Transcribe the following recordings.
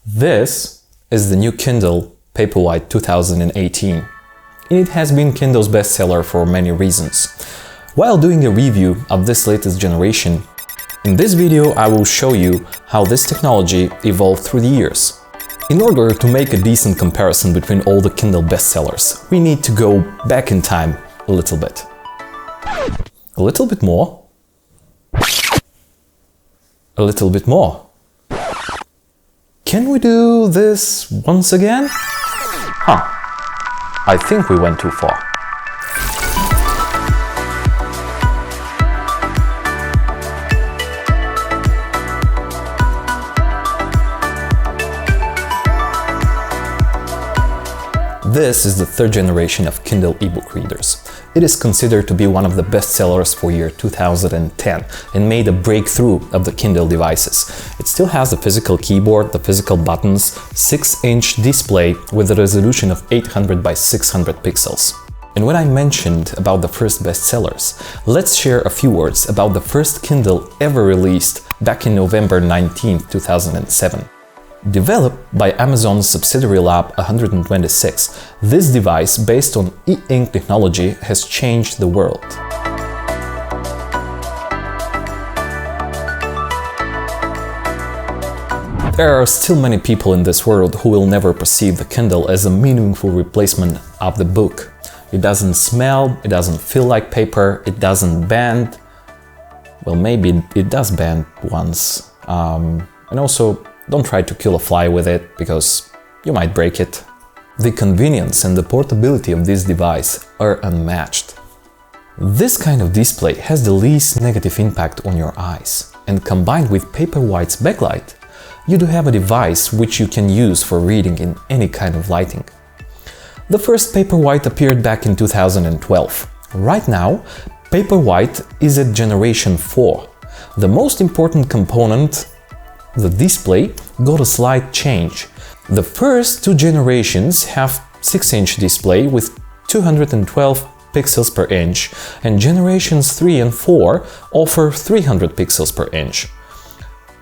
This is the new Kindle Paperwhite 2018, and it has been Kindle's bestseller for many reasons. While doing a review of this latest generation, in this video I will show you how this technology evolved through the years. In order to make a decent comparison between all the Kindle bestsellers, we need to go back in time a little bit. A little bit more. A little bit more. Can we do this once again? I think we went too far. This is the third generation of Kindle ebook readers. It is considered to be one of the best sellers for year 2010 and made a breakthrough of the Kindle devices. It still has the physical keyboard, the physical buttons, 6-inch display with a resolution of 800 by 600 pixels. And when I mentioned about the first bestsellers, let's share a few words about the first Kindle ever released back in November 19, 2007. Developed by Amazon's subsidiary Lab 126, this device based on e-ink technology has changed the world. There are still many people in this world who will never perceive the Kindle as a meaningful replacement of the book. It doesn't smell, it doesn't feel like paper, it doesn't bend. Well, maybe it does bend once. And also, don't try to kill a fly with it, because you might break it. The convenience and the portability of this device are unmatched. This kind of display has the least negative impact on your eyes, and combined with Paperwhite's backlight, you do have a device which you can use for reading in any kind of lighting. The first Paperwhite appeared back in 2012. Right now, Paperwhite is at generation 4. The most important component, the display, got a slight change. The first two generations have 6-inch display with 212 pixels per inch, and generations 3 and 4 offer 300 pixels per inch.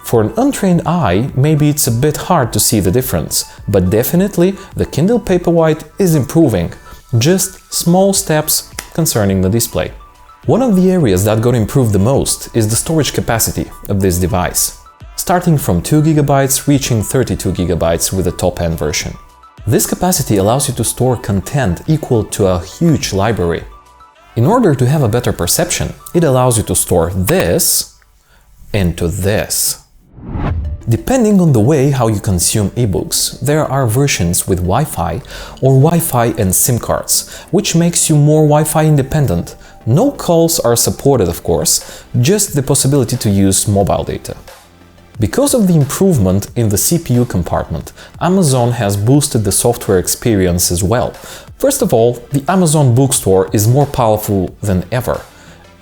For an untrained eye, maybe it's a bit hard to see the difference, but definitely the Kindle Paperwhite is improving. Just small steps concerning the display. One of the areas that got improved the most is the storage capacity of this device, starting from 2 GB reaching 32 GB with the top-end version. This capacity allows you to store content equal to a huge library. In order to have a better perception, it allows you to store this into this. Depending on the way how you consume ebooks, there are versions with Wi-Fi or Wi-Fi and SIM cards, which makes you more Wi-Fi independent. No calls are supported, of course, just the possibility to use mobile data. Because of the improvement in the CPU compartment, Amazon has boosted the software experience as well. First of all, the Amazon bookstore is more powerful than ever,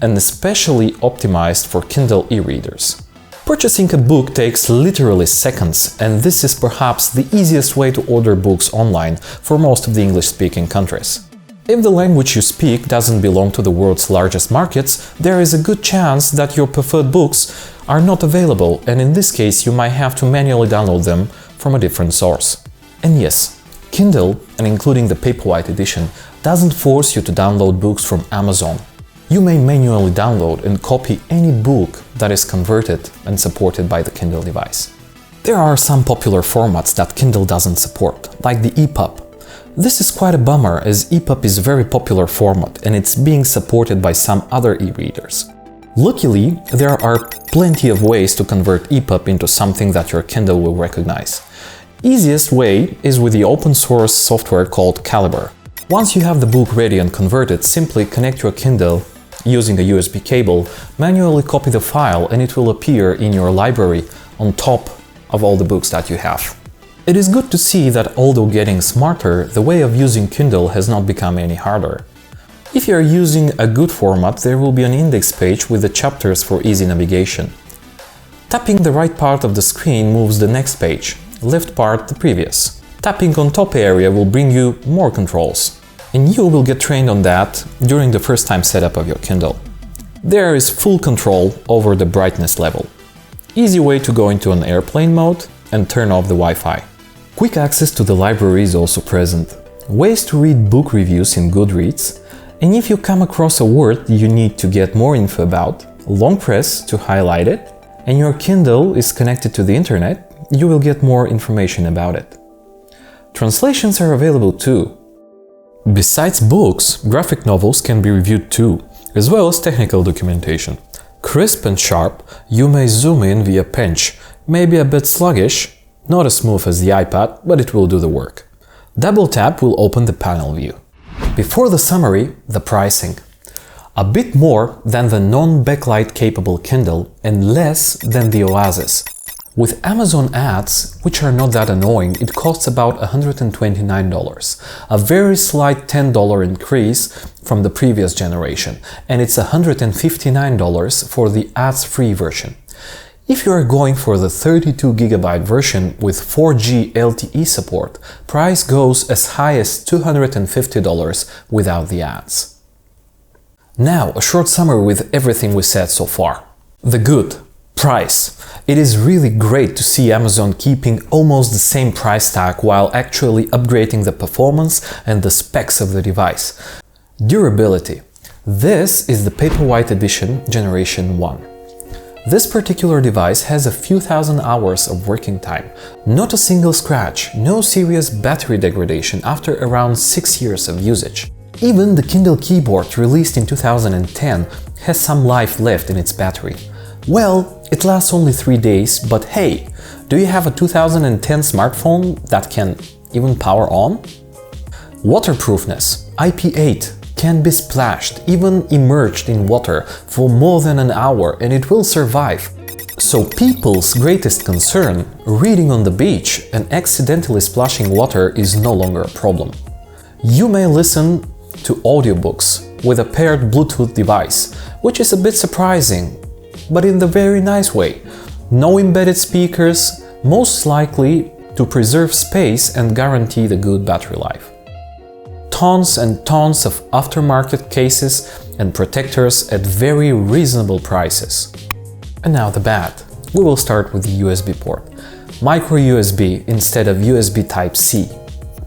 and especially optimized for Kindle e-readers. Purchasing a book takes literally seconds, and this is perhaps the easiest way to order books online for most of the English-speaking countries. If the language you speak doesn't belong to the world's largest markets, there is a good chance that your preferred books are not available, and in this case you might have to manually download them from a different source. And yes, Kindle, and including the Paperwhite edition, doesn't force you to download books from Amazon. You may manually download and copy any book that is converted and supported by the Kindle device. There are some popular formats that Kindle doesn't support, like the EPUB. This is quite a bummer, as EPUB is a very popular format and it's being supported by some other e-readers. Luckily, there are plenty of ways to convert EPUB into something that your Kindle will recognize. Easiest way is with the open source software called Calibre. Once you have the book ready and converted, simply connect your Kindle using a USB cable, manually copy the file, and it will appear in your library on top of all the books that you have. It is good to see that although getting smarter, the way of using Kindle has not become any harder. If you are using a good format, there will be an index page with the chapters for easy navigation. Tapping the right part of the screen moves the next page, left part the previous. Tapping on top area will bring you more controls, and you will get trained on that during the first time setup of your Kindle. There is full control over the brightness level. Easy way to go into an airplane mode, and turn off the Wi-Fi. Quick access to the library is also present. Ways to read book reviews in Goodreads, and if you come across a word you need to get more info about, long press to highlight it, and your Kindle is connected to the internet, you will get more information about it. Translations are available too. Besides books, graphic novels can be reviewed too, as well as technical documentation. Crisp and sharp, you may zoom in via pinch, maybe a bit sluggish, not as smooth as the iPad, but it will do the work. Double tap will open the panel view. Before the summary, the pricing. A bit more than the non-backlight capable Kindle and less than the Oasis. With Amazon ads, which are not that annoying, it costs about $129, a very slight $10 increase from the previous generation, and it's $159 for the ads-free version. If you are going for the 32GB version with 4G LTE support, price goes as high as $250 without the ads. Now, a short summary with everything we said so far. The good. Price. It is really great to see Amazon keeping almost the same price tag while actually upgrading the performance and the specs of the device. Durability. This is the Paperwhite Edition Generation 1. This particular device has a few thousand hours of working time. Not a single scratch, no serious battery degradation after around 6 years of usage. Even the Kindle keyboard, released in 2010, has some life left in its battery. Well, it lasts only 3 days, but hey, do you have a 2010 smartphone that can even power on? Waterproofness. IP8 can be splashed, even immersed in water for more than an hour, and it will survive. So people's greatest concern, reading on the beach and accidentally splashing water, is no longer a problem. You may listen to audiobooks with a paired Bluetooth device, which is a bit surprising, but in the very nice way. No embedded speakers, most likely to preserve space and guarantee the good battery life. Tons and tons of aftermarket cases and protectors at very reasonable prices. And now the bad. We will start with the USB port. Micro USB instead of USB Type-C.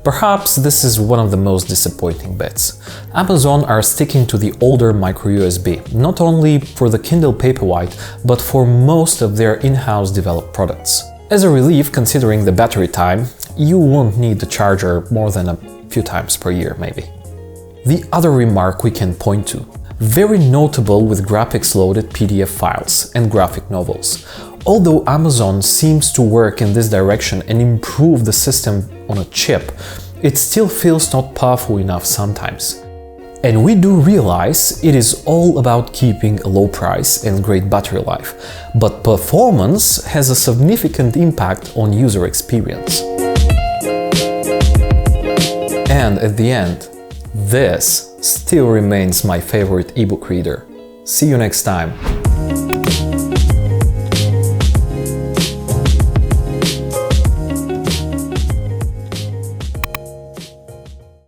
Perhaps this is one of the most disappointing bits. Amazon are sticking to the older micro USB, not only for the Kindle Paperwhite, but for most of their in-house developed products. As a relief, considering the battery time, you won't need the charger more than a few times per year, maybe. The other remark we can point to, very notable with graphics-loaded PDF files and graphic novels. Although Amazon seems to work in this direction and improve the system on a chip, it still feels not powerful enough sometimes. And we do realize it is all about keeping a low price and great battery life, but performance has a significant impact on user experience. And at the end, this still remains my favorite ebook reader. See you next time!